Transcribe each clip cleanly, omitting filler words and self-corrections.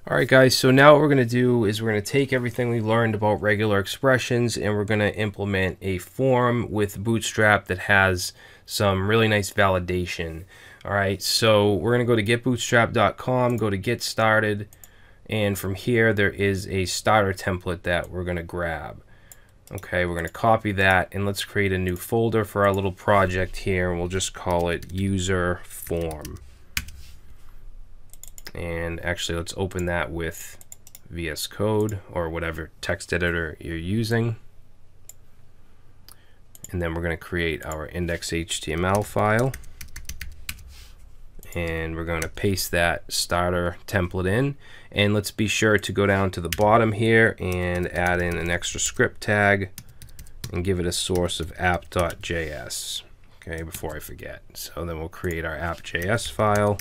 Alright guys, so now what we're going to do is we're going to take everything we learned about regular expressions and we're going to implement a form with Bootstrap that has some really nice validation. Alright, so we're going to go to getbootstrap.com, go to get started, and from here there is a starter template that we're going to grab. Okay, we're going to copy that and let's create a new folder for our little project here, and we'll just call it user form. And actually, let's open that with VS Code or whatever text editor you're using. And then we're going to create our index.html file. And we're going to paste that starter template in. And let's be sure to go down to the bottom here and add in an extra script tag and give it a source of app.js. Okay, before I forget. So then we'll create our app.js file.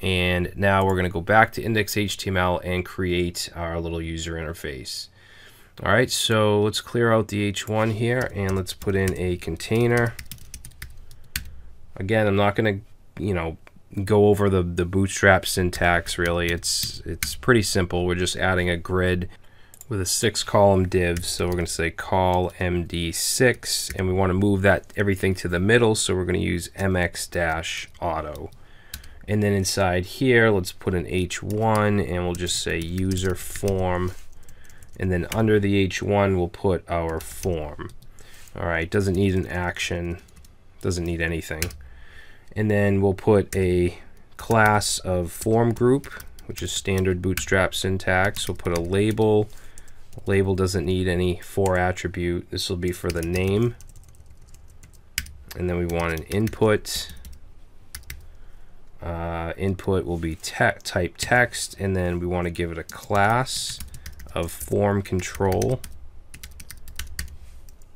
And now we're going to go back to index.html and create our little user interface. All right, so let's clear out the H1 here and let's put in a container. Again, I'm not going to, go over the Bootstrap syntax really. It's pretty simple. We're just adding a grid with a 6-column div. So we're going to say call md6, and we want to move that everything to the middle. So we're going to use mx-auto. And then inside here, let's put an H1 and we'll just say user form. And then under the H1, we'll put our form. All right, doesn't need an action, doesn't need anything. And then we'll put a class of form group, which is standard Bootstrap syntax. We'll put a label. Label doesn't need any for attribute. This will be for the name. And then we want an input. Input will be type text, and then we want to give it a class of form control.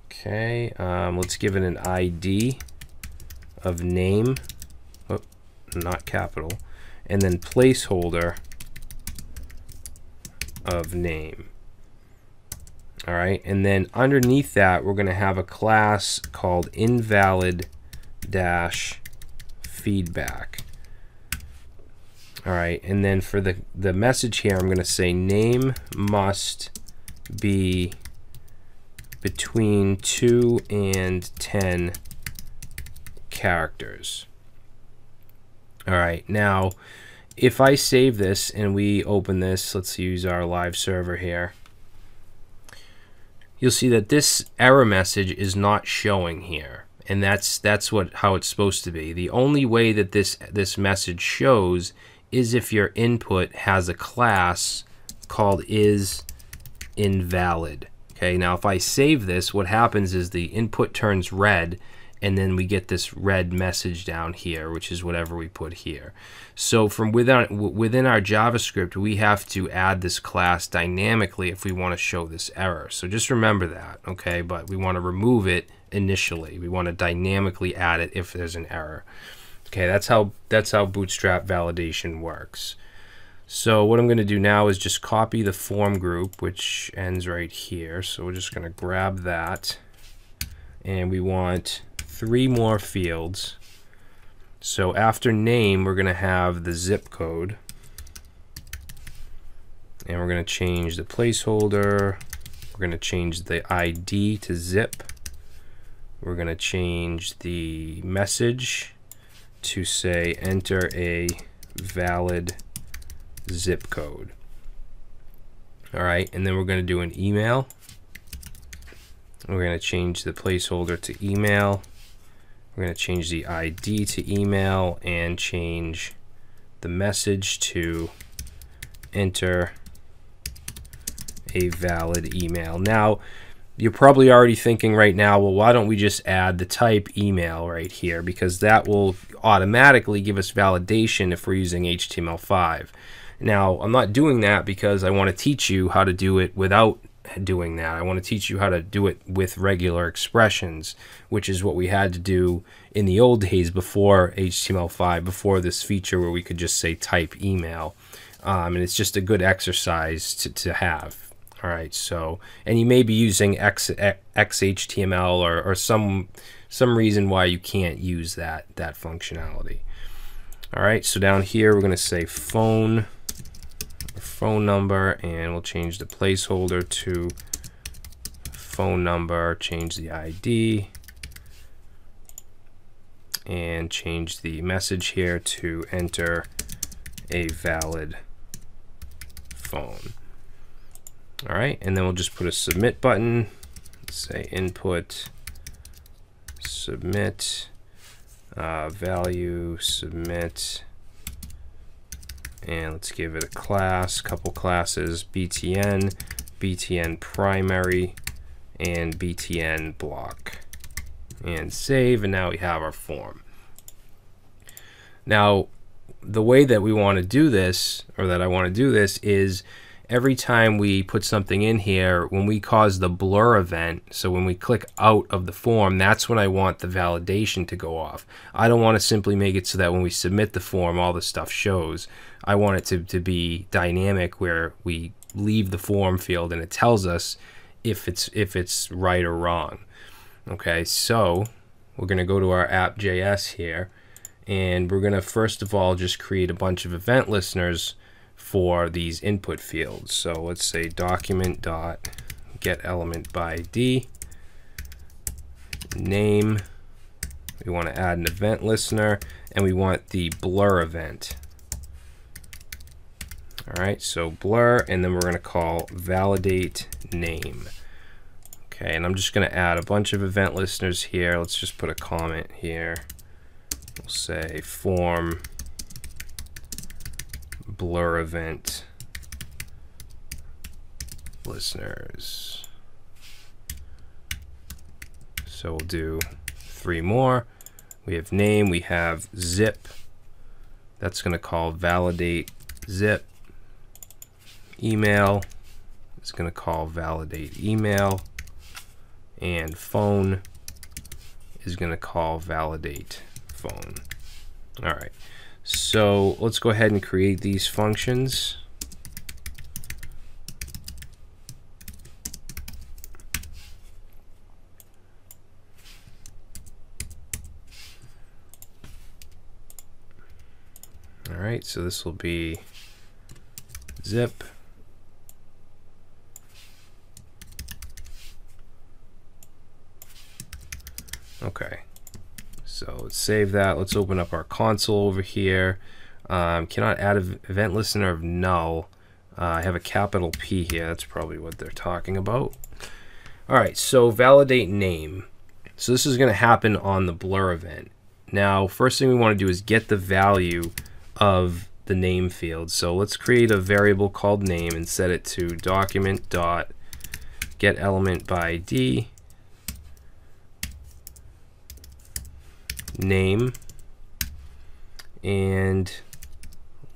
Okay, let's give it an ID of name, not capital, and then placeholder of name. All right, and then underneath that we're going to have a class called invalid-feedback. All right, and then for the message here, I'm going to say name must be between 2 and 10 characters. All right, now if I save this and we open this, let's use our live server here, you'll see that this error message is not showing here, and that's how it's supposed to be. The only way that this message shows is if your input has a class called isInvalid. Okay, now if I save this, what happens is the input turns red, and then we get this red message down here, which is whatever we put here. So from within our JavaScript, we have to add this class dynamically if we want to show this error. So just remember that, okay? But we want to remove it initially. We want to dynamically add it if there's an error. Okay, that's how Bootstrap validation works. So what I'm going to do now is just copy the form group, which ends right here. So we're just going to grab that, and we want 3 more fields. So after name, we're going to have the zip code, and we're going to change the placeholder. We're going to change the ID to zip. We're going to change the message to say enter a valid zip code. All right, and then we're going to do an email. We're going to change the placeholder to email. We're going to change the ID to email and change the message to enter a valid email. Now, you're probably already thinking right now, well, why don't we just add the type email right here, because that will automatically give us validation if we're using HTML5. Now, I'm not doing that because I want to teach you how to do it without doing that. I want to teach you how to do it with regular expressions, which is what we had to do in the old days before HTML5, before this feature where we could just say type email. And it's just a good exercise to have. All right, so, and you may be using XHTML or some reason why you can't use that functionality. All right, so down here we're going to say phone phone number, and we'll change the placeholder to phone number, change the ID, and change the message here to enter a valid phone. All right, and then we'll just put a submit button, say input submit, value submit, and let's give it a class, couple classes, BTN, BTN primary, and BTN block, and save, and now we have our form. Now the way that we want to do this, or that I want to do this, is every time we put something in here, when we cause the blur event, so when we click out of the form, that's when I want the validation to go off. I don't want to simply make it so that when we submit the form, all the stuff shows. I want it to be dynamic, where we leave the form field and it tells us if it's right or wrong. Okay, so we're going to go to our app.js here, and we're going to first of all just create a bunch of event listeners for these input fields. So let's say document.getElementById, name, we want to add an event listener, and we want the blur event. All right, so blur, and then we're going to call validate name. Okay, and I'm just going to add a bunch of event listeners here. Let's just put a comment here. We'll say form blur event listeners. So we'll do 3 more. We have name, we have zip. That's going to call validate zip. Email, it's going to call validate email. And phone is going to call validate phone. All right, so let's go ahead and create these functions. All right, so this will be zip. Okay, so let's save that. Let's open up our console over here. Cannot add an event listener of null. I have a capital P here. That's probably what they're talking about. All right, so validate name. So this is going to happen on the blur event. Now, first thing we want to do is get the value of the name field. So let's create a variable called name and set it to document.getElementById. Name, and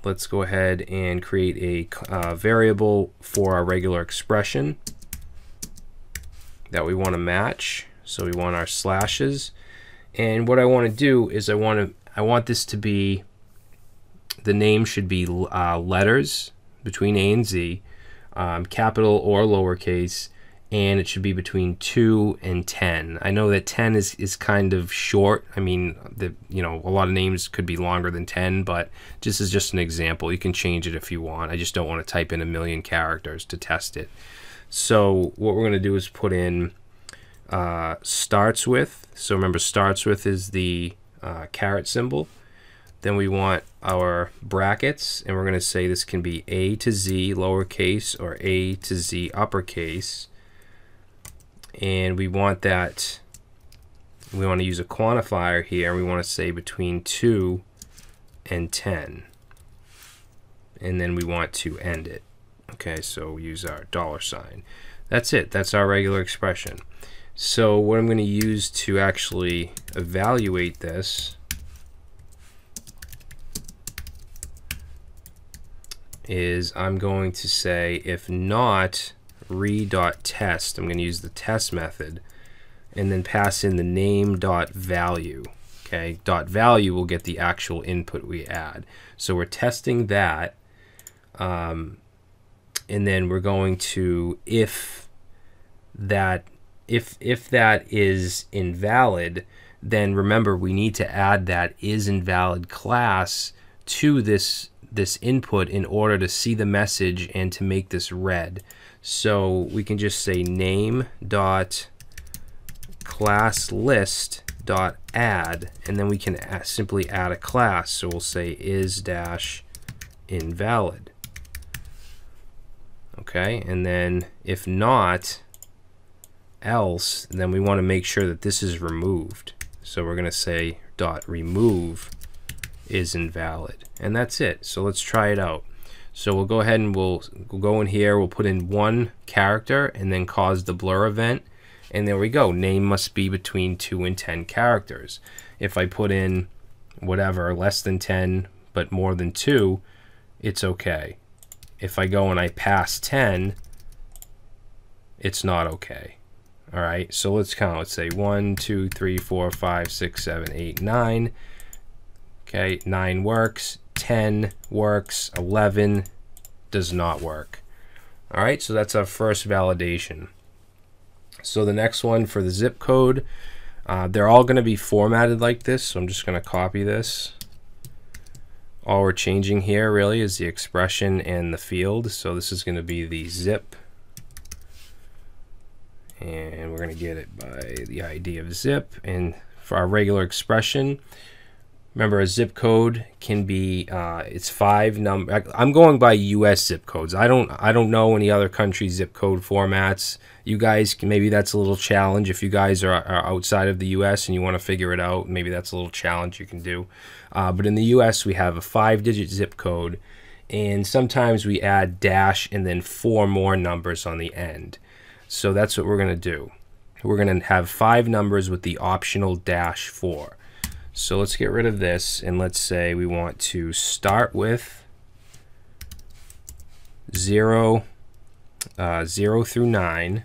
let's go ahead and create a variable for our regular expression that we want to match. So we want our slashes, and what I want to do is I want this to be, the name should be letters between A and Z, capital or lowercase, and it should be between 2 and 10. I know that 10 is kind of short. I mean, a lot of names could be longer than 10, but this is just an example. You can change it if you want. I just don't want to type in 1,000,000 characters to test it. So what we're going to do is put in starts with. So remember, starts with is the caret symbol. Then we want our brackets, and we're going to say this can be A to Z lowercase or A to Z uppercase. And we want that, we want to use a quantifier here. We want to say between 2 and 10. And then we want to end it. Okay, so we use our $sign. That's it. That's our regular expression. So what I'm going to use to actually evaluate this is I'm going to say if not re.test, I'm going to use the test method and then pass in the name.value. Okay, .value will get the actual input we add. So we're testing that, and then we're going to, if that is invalid, then remember we need to add that is invalid class to this this input in order to see the message and to make this red. So we can just say name dot class list dot add, and then we can simply add a class. So we'll say is dash invalid. Okay, and then if not else, then we want to make sure that this is removed. So we're going to say dot remove is invalid, and that's it. So let's try it out. So we'll go ahead and we'll go in here, we'll put in one character and then cause the blur event, and there we go. Name must be between 2 and 10 characters. If I put in whatever, less than 10 but more than 2, it's okay. If I go and I pass 10, it's not okay. All right, so let's count. Let's say 1, 2, 3, 4, 5, 6, 7, 8, 9. Okay, 9 works, 10 works, 11 does not work. All right, so that's our first validation. So the next one for the zip code, they're all going to be formatted like this. So I'm just going to copy this. All we're changing here really is the expression and the field. So this is going to be the zip. And we're going to get it by the ID of zip. And for our regular expression, remember a zip code can be it's 5 number. I'm going by US zip codes. I don't know any other country's zip code formats. You guys can, maybe that's a little challenge if you guys are outside of the US and you want to figure it out. Maybe that's a little challenge you can do. But in the US we have a 5-digit zip code, and sometimes we add dash and then 4 more numbers on the end. So that's what we're going to do. We're going to have 5 numbers with the optional dash 4. So let's get rid of this, and let's say we want to start with 0 through 9,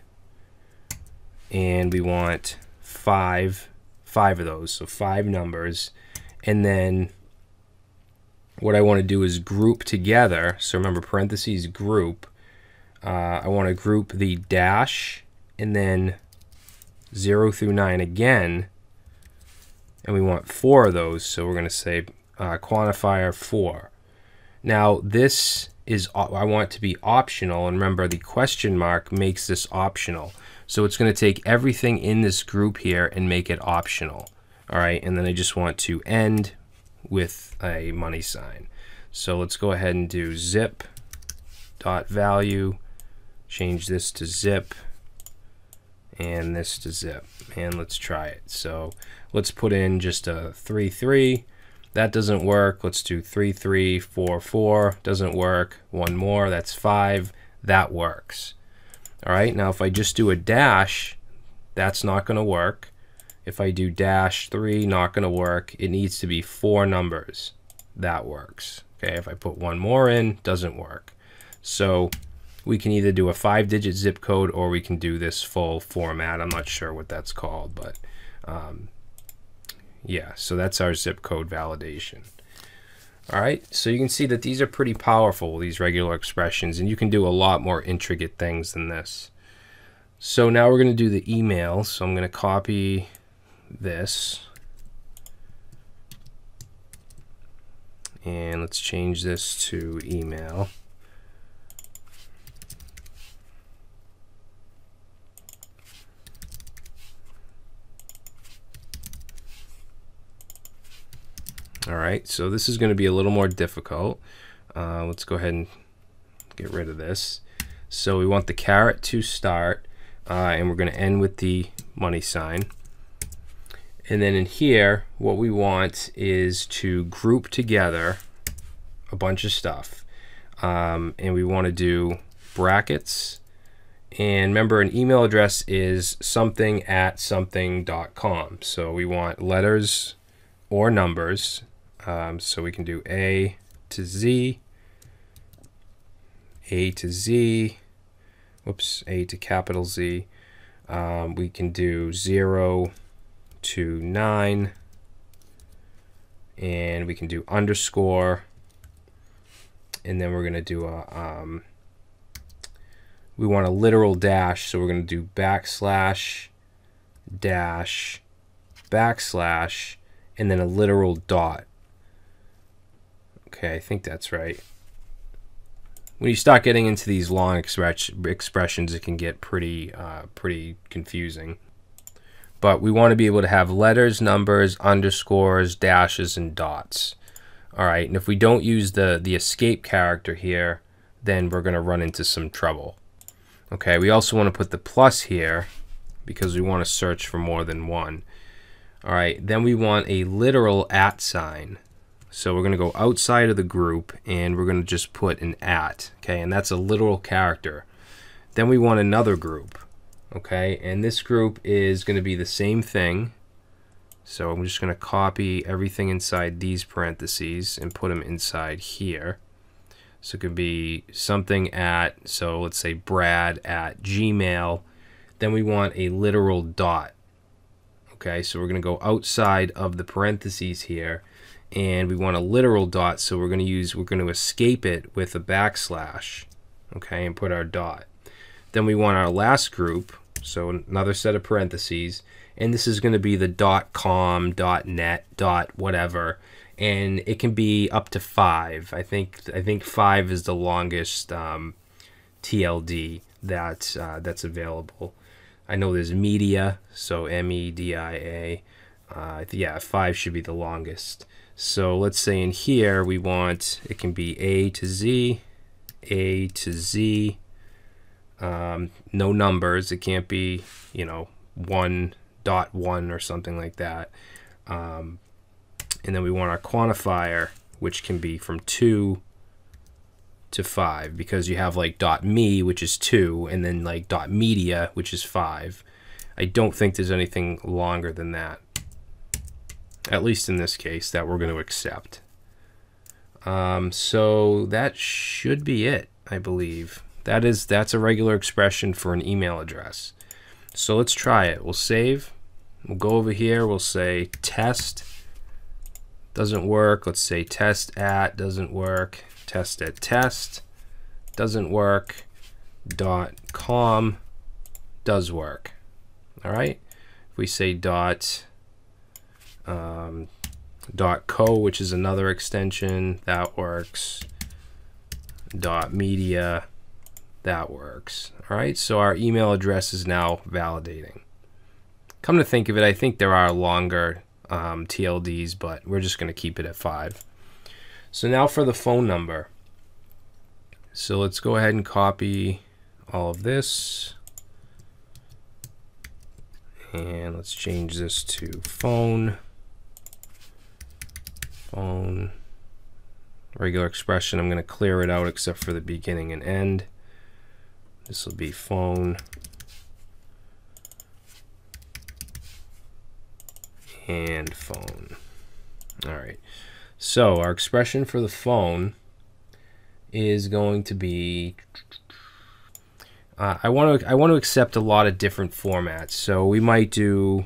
and we want 5 of those, so 5 numbers. And then what I want to do is group together. So remember, parentheses group. I want to group the dash and then 0 through 9 again, and we want 4 of those, so we're going to say quantifier 4. Now this is, I want it to be optional, and remember the question mark makes this optional. So it's going to take everything in this group here and make it optional. All right, and then I just want to end with a money sign. So let's go ahead and do zip dot value, change this to zip, and this to zip, and let's try it. So let's put in just a 3, 3. That doesn't work. Let's do 3, 3, 4, 4. Doesn't work. 1 more. That's 5. That works. All right. Now if I just do a dash, that's not going to work. If I do dash 3, not going to work. It needs to be 4 numbers. That works. Okay. If I put 1 more in, doesn't work. So we can either do a 5-digit zip code or we can do this full format. I'm not sure what that's called, but yeah, so that's our zip code validation. All right, so you can see that these are pretty powerful, these regular expressions, and you can do a lot more intricate things than this. So now we're going to do the email. So I'm going to copy this, and let's change this to email. All right, so this is going to be a little more difficult. Let's go ahead and get rid of this. So we want the caret to start, and we're going to end with the money sign. And then in here, what we want is to group together a bunch of stuff. And we want to do brackets. And remember, an email address is something@something.com. So we want letters or numbers. So we can do A to Z, A to Z, whoops, A to capital Z. We can do 0 to 9, and we can do underscore, and then we're going to do a, we want a literal dash, so we're going to do backslash, dash, backslash, and then a literal dot. Okay, I think that's right. When you start getting into these long expressions, it can get pretty confusing. But we want to be able to have letters, numbers, underscores, dashes, and dots. All right, and if we don't use the escape character here, then we're going to run into some trouble. Okay, we also want to put the plus here because we want to search for more than one. All right, then we want a literal @ sign. So we're going to go outside of the group and we're going to just put an @ okay, and that's a literal character. Then we want another group, okay, and this group is going to be the same thing. So I'm just going to copy everything inside these parentheses and put them inside here. So it could be something @ so let's say Brad @ Gmail. Then we want a literal dot. Okay, so we're going to go outside of the parentheses here, and we want a literal dot, so we're going to escape it with a \, okay, and put our dot. Then we want our last group, so another set of parentheses, and this is going to be the .com, .net, .whatever, and it can be up to 5. I think 5 is the longest TLD that's available. I know there's media, so MEDIA. Yeah, 5 should be the longest. So let's say in here we want, it can be A to Z, A to Z, no numbers. It can't be, 1.1 or something like that. And then we want our quantifier, which can be from 2 to 5, because you have like .me, which is 2, and then like .media, which is 5. I don't think there's anything longer than that, at least in this case, that we're going to accept. So that should be it, I believe. That's a regular expression for an email address. So let's try it. We'll save. We'll go over here. We'll say test. Doesn't work. Let's say test @ doesn't work. Test at test doesn't work. .com does work. All right. If we say .co, which is another extension, that works. .media, that works. All right. So our email address is now validating. Come to think of it, I think there are longer TLDs, but we're just going to keep it at 5. So now for the phone number. So let's go ahead and copy all of this. And let's change this to phone. Phone. Regular expression. I'm going to clear it out except for the beginning and end. This will be phone. And phone. All right. So our expression for the phone is going to be, I want to accept a lot of different formats. So we might do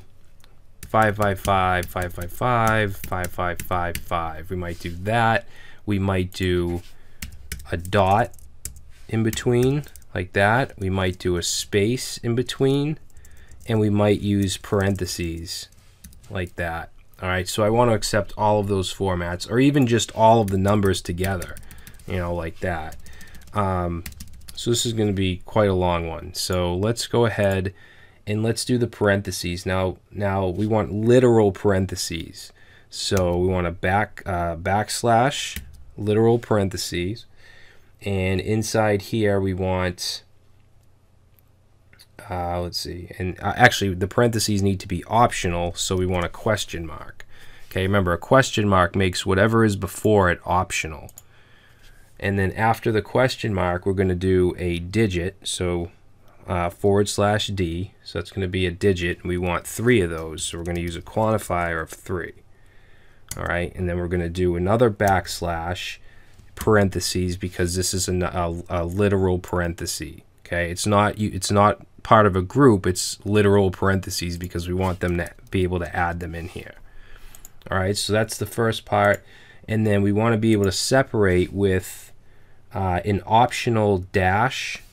555, 555, 5555. We might do that. We might do a dot in between like that. We might do a space in between, and we might use parentheses like that. All right, so I want to accept all of those formats, or even just all of the numbers together, like that. So this is going to be quite a long one. So let's go ahead and let's do the parentheses. Now we want literal parentheses. So we want a backslash, literal parentheses, and inside here we want, let's see, and actually the parentheses need to be optional, so we want a question mark. Okay, remember, a question mark makes whatever is before it optional. And then after the question mark, we're going to do a digit, so /D, so that's going to be a digit, and we want 3 of those, so we're going to use a quantifier of 3. All right, and then we're going to do another backslash, parentheses, because this is a literal parenthesis. Okay, it's not part of a group, it's literal parentheses because we want them to be able to add them in here. All right, so that's the first part, and then we want to be able to separate with an optional dash,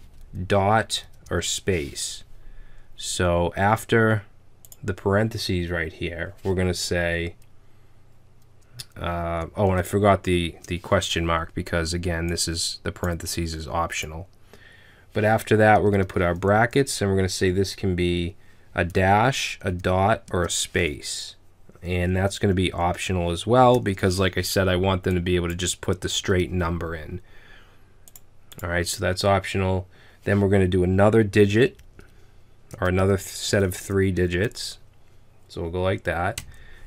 dot, or space. So after the parentheses right here, we're going to say, Oh, and I forgot the question mark, because again, this is, the parentheses is optional. But after that, we're going to put our brackets, and we're going to say this can be a dash, a dot, or a space. And that's going to be optional as well, because like I said, I want them to be able to just put the straight number in. All right, so that's optional. Then we're going to do another digit, or another set of 3 digits. So we'll go like that.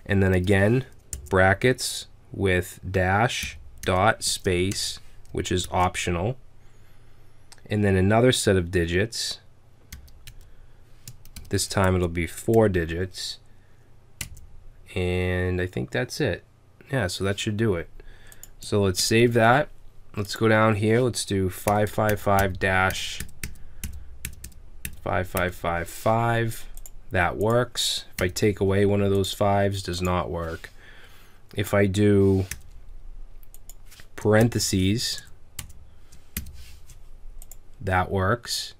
And then again, brackets with dash, dot, space, which is optional. And then another set of digits. This time it'll be 4 digits. And I think that's it. Yeah, so that should do it. So let's save that. Let's go down here. Let's do 555-5555. That works. If I take away one of those 5s, does not work. If I do parentheses, that works.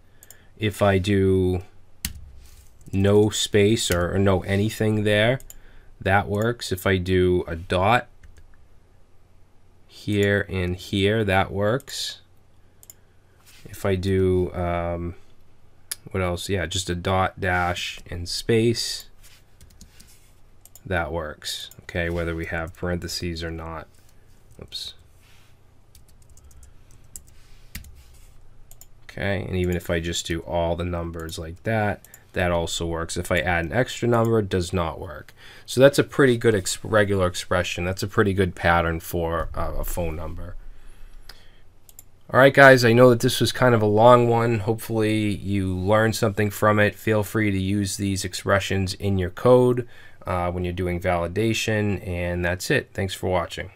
If I do no space or no anything there, that works. If I do a dot here and here, that works. If I do what else? Yeah, just a dot, dash, and space, that works. Okay, whether we have parentheses or not. Oops. Okay, and even if I just do all the numbers like that, that also works. If I add an extra number, it does not work. So that's a pretty good regular expression. That's a pretty good pattern for a phone number. All right, guys, I know that this was kind of a long one. Hopefully you learned something from it. Feel free to use these expressions in your code when you're doing validation, and that's it. Thanks for watching.